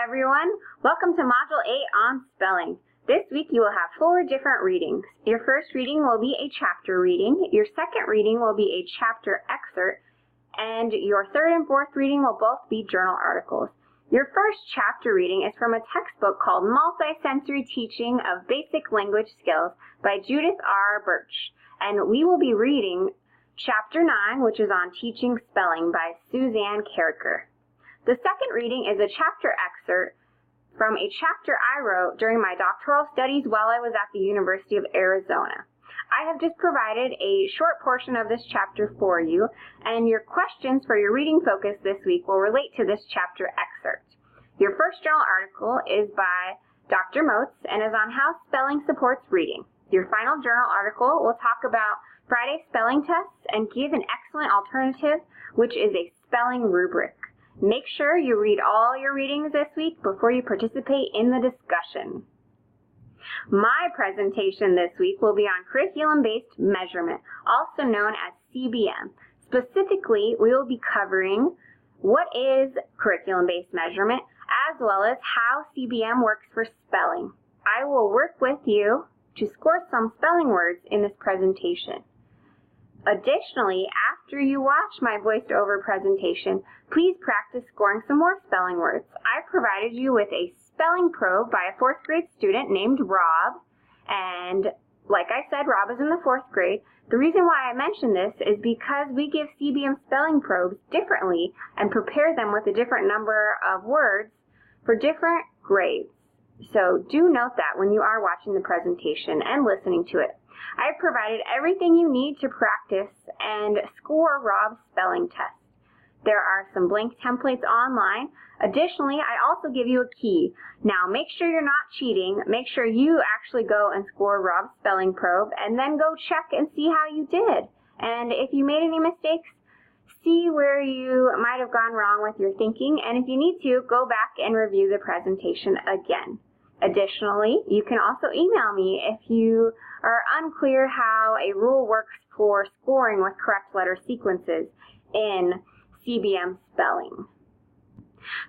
everyone. Welcome to Module 8 on Spelling. This week you will have 4 different readings. Your first reading will be a chapter reading, your second reading will be a chapter excerpt, and your third and fourth reading will both be journal articles. Your first chapter reading is from a textbook called Multisensory Teaching of Basic Language Skills by Judith R. Birch, and we will be reading Chapter 9, which is on Teaching Spelling by Suzanne Carriker. The second reading is a chapter excerpt from a chapter I wrote during my doctoral studies while I was at the University of Arizona. I have just provided a short portion of this chapter for you, and your questions for your reading focus this week will relate to this chapter excerpt. Your first journal article is by Dr. Moats and is on how spelling supports reading. Your final journal article will talk about Friday spelling tests and give an excellent alternative, which is a spelling rubric. Make sure you read all your readings this week before you participate in the discussion. My presentation this week will be on curriculum-based measurement, also known as CBM. Specifically, we will be covering what is curriculum-based measurement, as well as how CBM works for spelling. I will work with you to score some spelling words in this presentation. Additionally, after you watch my voiced-over presentation, please practice scoring some more spelling words. I provided you with a spelling probe by a 4th grade student named Rob, and like I said, Rob is in the 4th grade. The reason why I mention this is because we give CBM spelling probes differently and prepare them with a different number of words for different grades. So do note that when you are watching the presentation and listening to it. I've provided everything you need to practice and score Rob's spelling test. There are some blank templates online. Additionally, I also give you a key. Now, make sure you're not cheating. Make sure you actually go and score Rob's spelling probe, and then go check and see how you did. And if you made any mistakes, see where you might have gone wrong with your thinking, and if you need to, go back and review the presentation again. Additionally, you can also email me if you are unclear how a rule works for scoring with correct letter sequences in CBM spelling.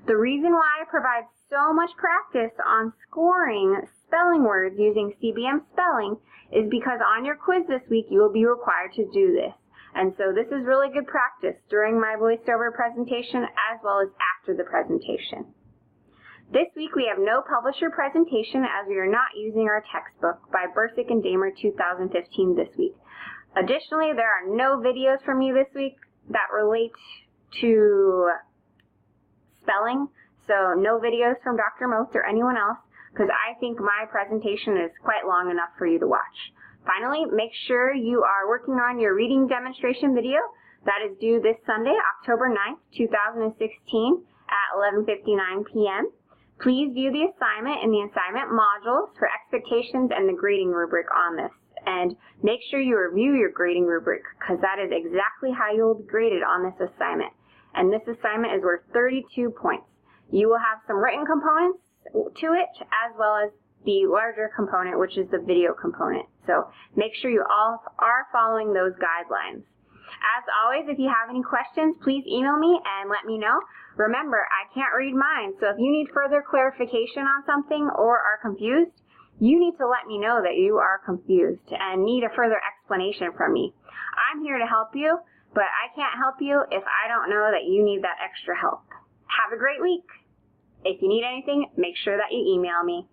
The reason why I provide so much practice on scoring spelling words using CBM spelling is because on your quiz this week you will be required to do this. And so this is really good practice during my voice-over presentation as well as after the presentation. This week we have no publisher presentation as we are not using our textbook by Bursick and Damer 2015 this week. Additionally, there are no videos from me this week that relate to spelling, so no videos from Dr. Moats or anyone else, because I think my presentation is quite long enough for you to watch. Finally, make sure you are working on your reading demonstration video. That is due this Sunday, October 9th, 2016 at 11:59 p.m. Please view the assignment in the assignment modules for expectations and the grading rubric on this. And make sure you review your grading rubric, because that is exactly how you will be graded on this assignment. And this assignment is worth 32 points. You will have some written components to it, as well as the larger component, which is the video component. So make sure you all are following those guidelines. As always, if you have any questions, please email me and let me know. Remember, I can't read minds, so if you need further clarification on something or are confused, you need to let me know that you are confused and need a further explanation from me. I'm here to help you, but I can't help you if I don't know that you need that extra help. Have a great week. If you need anything, make sure that you email me.